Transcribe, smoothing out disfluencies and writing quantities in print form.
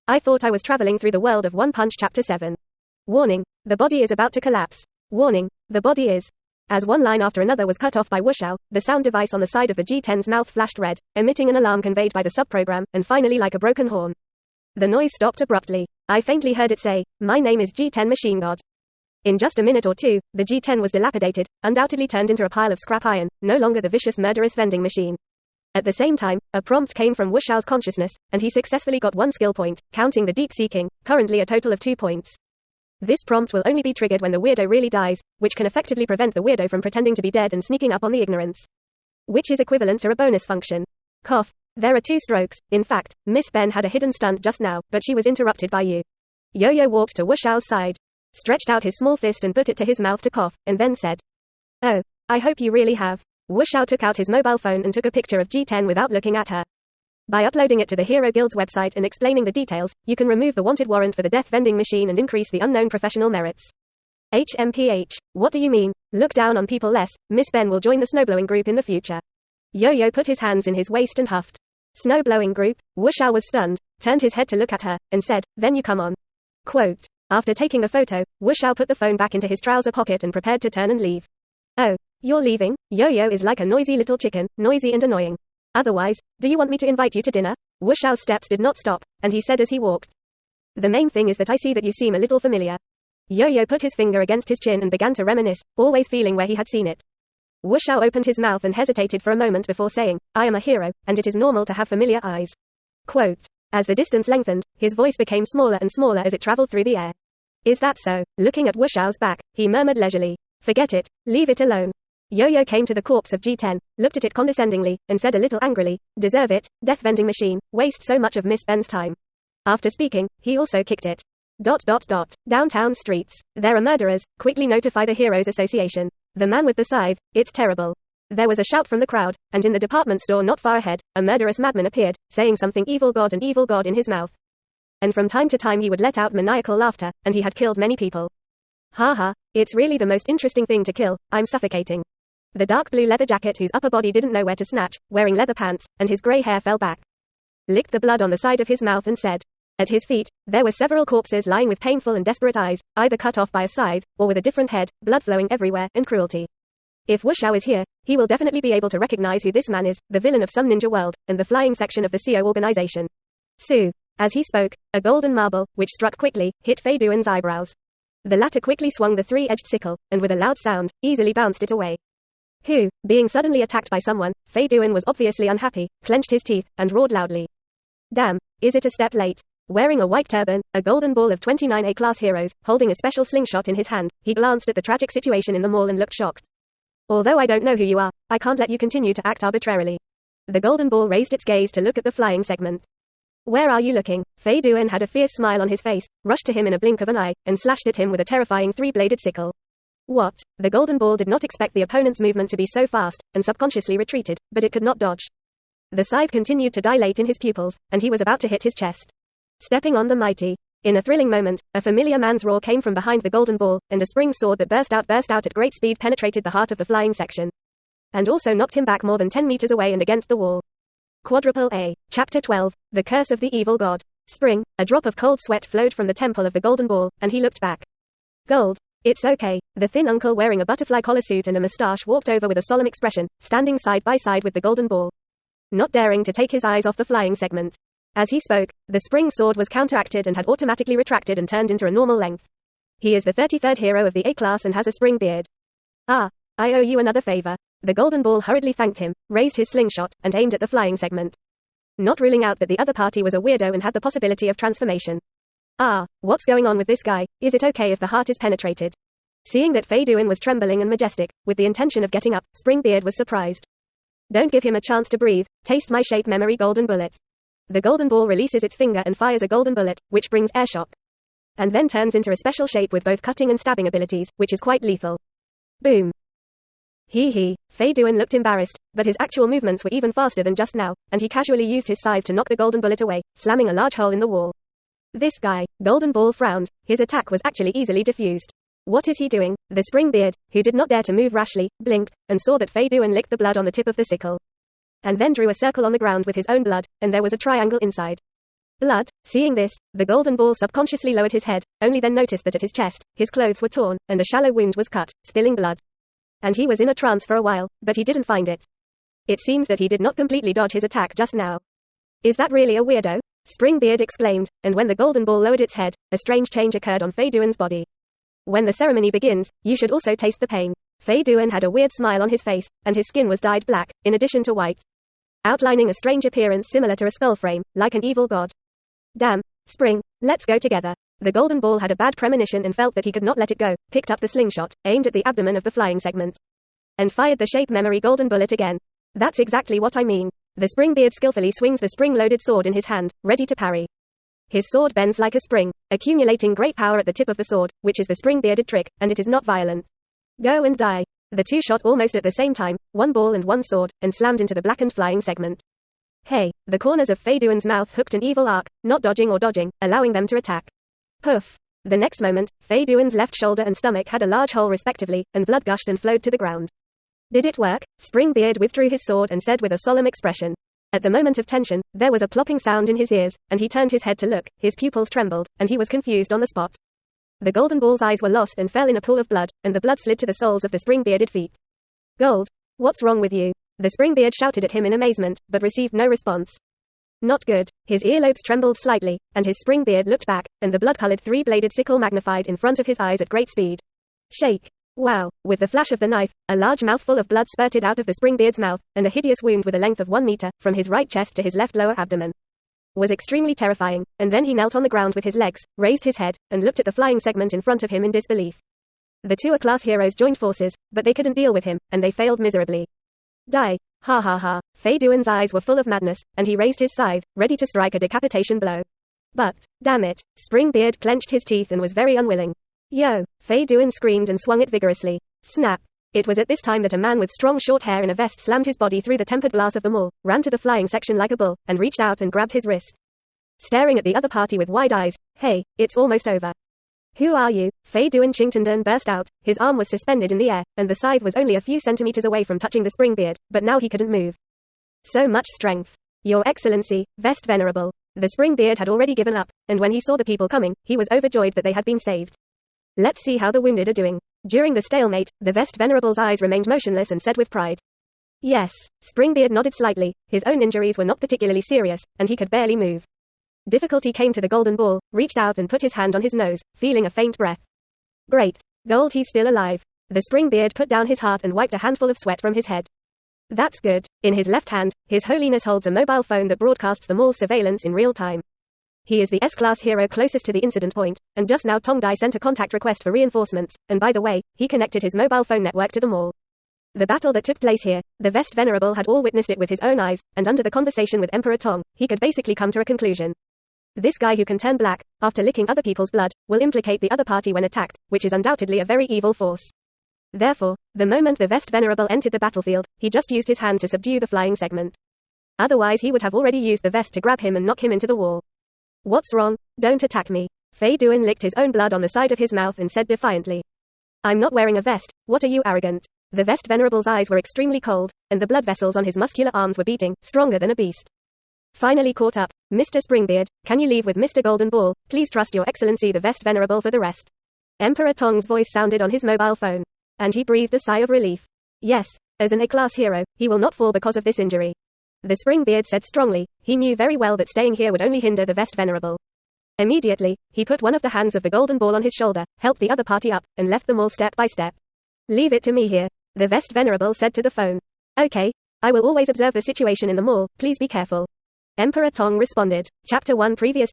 I thought I was traveling through the world of One Punch Chapter 7. Warning, the body is about to collapse. Warning, the body is. As one line after another was cut off by Wuxiao, the sound device on the side of the G10's mouth flashed red, emitting an alarm conveyed by the subprogram, and finally like a broken horn. The noise stopped abruptly. I faintly heard it say, "My name is G10 Machine God." In just a minute or two, the G10 was dilapidated, undoubtedly turned into a pile of scrap iron, no longer the vicious murderous vending machine. At the same time, a prompt came from Wuxiao's consciousness, and he successfully got 1 skill point, counting the deep seeking, currently a total of 2 points. This prompt will only be triggered when the weirdo really dies, which can effectively prevent the weirdo from pretending to be dead and sneaking up on the ignorance. Which is equivalent to a bonus function. Cough. There are 2 strokes. In fact, Miss Ben had a hidden stunt just now, but she was interrupted by you. Yo-Yo walked to Wuxiao's side, stretched out his small fist and put it to his mouth to cough, and then said, "Oh, I hope you really have." Wuxiao took out his mobile phone and took a picture of G10 without looking at her. By uploading it to the Hero Guild's website and explaining the details, you can remove the wanted warrant for the death vending machine and increase the unknown professional merits. HMPH. What do you mean? Look down on people less. Miss Ben will join the snowblowing group in the future. Yo-Yo put his hands in his waist and huffed. Snowblowing group? Wuxiao was stunned, turned his head to look at her, and said, "Then you come on." Quote. After taking the photo, Wuxiao put the phone back into his trouser pocket and prepared to turn and leave. "Oh, you're leaving?" Yo-Yo is like a noisy little chicken, noisy and annoying. "Otherwise, do you want me to invite you to dinner?" Wuxiao's steps did not stop, and he said as he walked, "The main thing is that I see that you seem a little familiar." Yo-Yo put his finger against his chin and began to reminisce, always feeling where he had seen it. Wuxiao opened his mouth and hesitated for a moment before saying, "I am a hero, and it is normal to have familiar eyes." Quote. As the distance lengthened, his voice became smaller and smaller as it traveled through the air. "Is that so?" Looking at Wuxiao's back, he murmured leisurely, "Forget it, leave it alone." Yo-Yo came to the corpse of G10, looked at it condescendingly, and said a little angrily, "Deserve it, death vending machine, waste so much of Miss Ben's time." After speaking, he also kicked it. Downtown streets. There are murderers, quickly notify the Heroes Association. The man with the scythe, it's terrible. There was a shout from the crowd, and in the department store not far ahead, a murderous madman appeared, saying something evil god and evil god in his mouth. And from time to time he would let out maniacal laughter, and he had killed many people. Ha ha, it's really the most interesting thing to kill, I'm suffocating. The dark blue leather jacket whose upper body didn't know where to snatch, wearing leather pants, and his grey hair fell back. Licked the blood on the side of his mouth and said. At his feet, there were several corpses lying with painful and desperate eyes, either cut off by a scythe, or with a different head, blood flowing everywhere, and cruelty. If Wuxiao is here, he will definitely be able to recognize who this man is, the villain of some ninja world, and the flying section of the Xiao organization. Su. As he spoke, a golden marble, which struck quickly, hit Fei Duan's eyebrows. The latter quickly swung the 3-edged sickle, and with a loud sound, easily bounced it away. Who, being suddenly attacked by someone, Fei Duan was obviously unhappy, clenched his teeth, and roared loudly. Damn, is it a step late? Wearing a white turban, a golden ball of 29 A-class heroes, holding a special slingshot in his hand, he glanced at the tragic situation in the mall and looked shocked. Although I don't know who you are, I can't let you continue to act arbitrarily. The golden ball raised its gaze to look at the flying segment. Where are you looking? Fei Duan had a fierce smile on his face, rushed to him in a blink of an eye, and slashed at him with a terrifying 3-bladed sickle. What? The golden ball did not expect the opponent's movement to be so fast, and subconsciously retreated, but it could not dodge. The scythe continued to dilate in his pupils, and he was about to hit his chest. Stepping on the mighty. In a thrilling moment, a familiar man's roar came from behind the golden ball, and a spring sword that burst out at great speed penetrated the heart of the flying section. And also knocked him back more than 10 meters away and against the wall. Quadruple A. Chapter 12. The Curse of the Evil God. Spring. A drop of cold sweat flowed from the temple of the golden ball, and he looked back. Gold. It's okay. The thin uncle wearing a butterfly collar suit and a mustache walked over with a solemn expression, standing side by side with the golden ball. Not daring to take his eyes off the flying segment. As he spoke, the spring sword was counteracted and had automatically retracted and turned into a normal length. He is the 33rd hero of the A-class and has a spring beard. Ah, I owe you another favor. The golden ball hurriedly thanked him, raised his slingshot, and aimed at the flying segment. Not ruling out that the other party was a weirdo and had the possibility of transformation. Ah, what's going on with this guy? Is it okay if the heart is penetrated? Seeing that Fei Duan was trembling and majestic, with the intention of getting up, Springbeard was surprised. Don't give him a chance to breathe. Taste my shape memory golden bullet. The golden ball releases its finger and fires a golden bullet, which brings air shock. And then turns into a special shape with both cutting and stabbing abilities, which is quite lethal. Boom. Hee. Fei Duan looked embarrassed, but his actual movements were even faster than just now, and he casually used his scythe to knock the golden bullet away, slamming a large hole in the wall. This guy, Golden Ball frowned. His attack was actually easily diffused. What is he doing? The Springbeard, who did not dare to move rashly, blinked, and saw that Fei Duan licked the blood on the tip of the sickle. And then drew a circle on the ground with his own blood, and there was a triangle inside. Blood. Seeing this, the golden ball subconsciously lowered his head, only then noticed that at his chest, his clothes were torn, and a shallow wound was cut, spilling blood. And he was in a trance for a while, but he didn't find it. It seems that he did not completely dodge his attack just now. Is that really a weirdo? Springbeard exclaimed, and when the golden ball lowered its head, a strange change occurred on Fei Duan's body. When the ceremony begins, you should also taste the pain. Fei Duan had a weird smile on his face, and his skin was dyed black, in addition to white, outlining a strange appearance similar to a skull frame, like an evil god. Damn, Spring, let's go together. The golden ball had a bad premonition and felt that he could not let it go, picked up the slingshot, aimed at the abdomen of the flying segment, and fired the shape memory golden bullet again. That's exactly what I mean. The Springbeard skillfully swings the spring-loaded sword in his hand, ready to parry. His sword bends like a spring, accumulating great power at the tip of the sword, which is the spring-bearded trick, and it is not violent. Go and die. The two shot almost at the same time, one ball and one sword, and slammed into the blackened flying segment. Hey, the corners of Fei Duan's mouth hooked an evil arc, not dodging or dodging, allowing them to attack. Poof. The next moment, Fei Duan's left shoulder and stomach had a large hole respectively, and blood gushed and flowed to the ground. Did it work? Springbeard withdrew his sword and said with a solemn expression. At the moment of tension, there was a plopping sound in his ears, and he turned his head to look, his pupils trembled, and he was confused on the spot. The golden ball's eyes were lost and fell in a pool of blood, and the blood slid to the soles of the spring-bearded feet. Gold. What's wrong with you? The Springbeard shouted at him in amazement, but received no response. Not good. His earlobes trembled slightly, and his Springbeard looked back, and the blood-colored three-bladed sickle magnified in front of his eyes at great speed. Shake. Wow. With the flash of the knife, a large mouthful of blood spurted out of the Springbeard's mouth, and a hideous wound with a length of 1 meter, from his right chest to his left lower abdomen, was extremely terrifying, and then he knelt on the ground with his legs, raised his head, and looked at the flying segment in front of him in disbelief. The two A-class heroes joined forces, but they couldn't deal with him, and they failed miserably. Die. Ha ha ha. Fei Duan's eyes were full of madness, and he raised his scythe, ready to strike a decapitation blow. But, damn it, Springbeard clenched his teeth and was very unwilling. Yo! Fei Duan screamed and swung it vigorously. Snap. It was at this time that a man with strong short hair in a vest slammed his body through the tempered glass of the maul, ran to the flying section like a bull, and reached out and grabbed his wrist. Staring at the other party with wide eyes, hey, it's almost over. Who are you? Fei Duan Qingtenden burst out, his arm was suspended in the air, and the scythe was only a few centimeters away from touching the Springbeard, but now he couldn't move. So much strength. Your Excellency, Vest Venerable. The Springbeard had already given up, and when he saw the people coming, he was overjoyed that they had been saved. Let's see how the wounded are doing. During the stalemate, the Vest Venerable's eyes remained motionless and said with pride. Yes. Springbeard nodded slightly, his own injuries were not particularly serious, and he could barely move. Difficulty came to the golden ball, reached out and put his hand on his nose, feeling a faint breath. Great. Gold, he's still alive. The Springbeard put down his heart and wiped a handful of sweat from his head. That's good. In his left hand, His Holiness holds a mobile phone that broadcasts the mall's surveillance in real time. He is the S-class hero closest to the incident point, and just now Tongdai sent a contact request for reinforcements, and by the way, he connected his mobile phone network to the mall. The battle that took place here, the Vest Venerable had all witnessed it with his own eyes, and under the conversation with Emperor Tong, he could basically come to a conclusion. This guy who can turn black, after licking other people's blood, will implicate the other party when attacked, which is undoubtedly a very evil force. Therefore, the moment the Vest Venerable entered the battlefield, he just used his hand to subdue the flying segment. Otherwise he would have already used the vest to grab him and knock him into the wall. What's wrong? Don't attack me. Fei Duan licked his own blood on the side of his mouth and said defiantly. I'm not wearing a vest, what are you arrogant? The Vest Venerable's eyes were extremely cold, and the blood vessels on his muscular arms were beating, stronger than a beast. Finally caught up, Mr. Springbeard, can you leave with Mr. Golden Ball? Please trust your excellency the Vest Venerable for the rest. Emperor Tong's voice sounded on his mobile phone. And he breathed a sigh of relief. Yes, as an A-class hero, he will not fall because of this injury. The Springbeard said strongly, he knew very well that staying here would only hinder the Vest Venerable. Immediately, he put one of the hands of the Golden Ball on his shoulder, helped the other party up, and left them all step by step. Leave it to me here, the Vest Venerable said to the phone. Okay, I will always observe the situation in the mall, please be careful. Emperor Tong responded. Chapter 1 Previous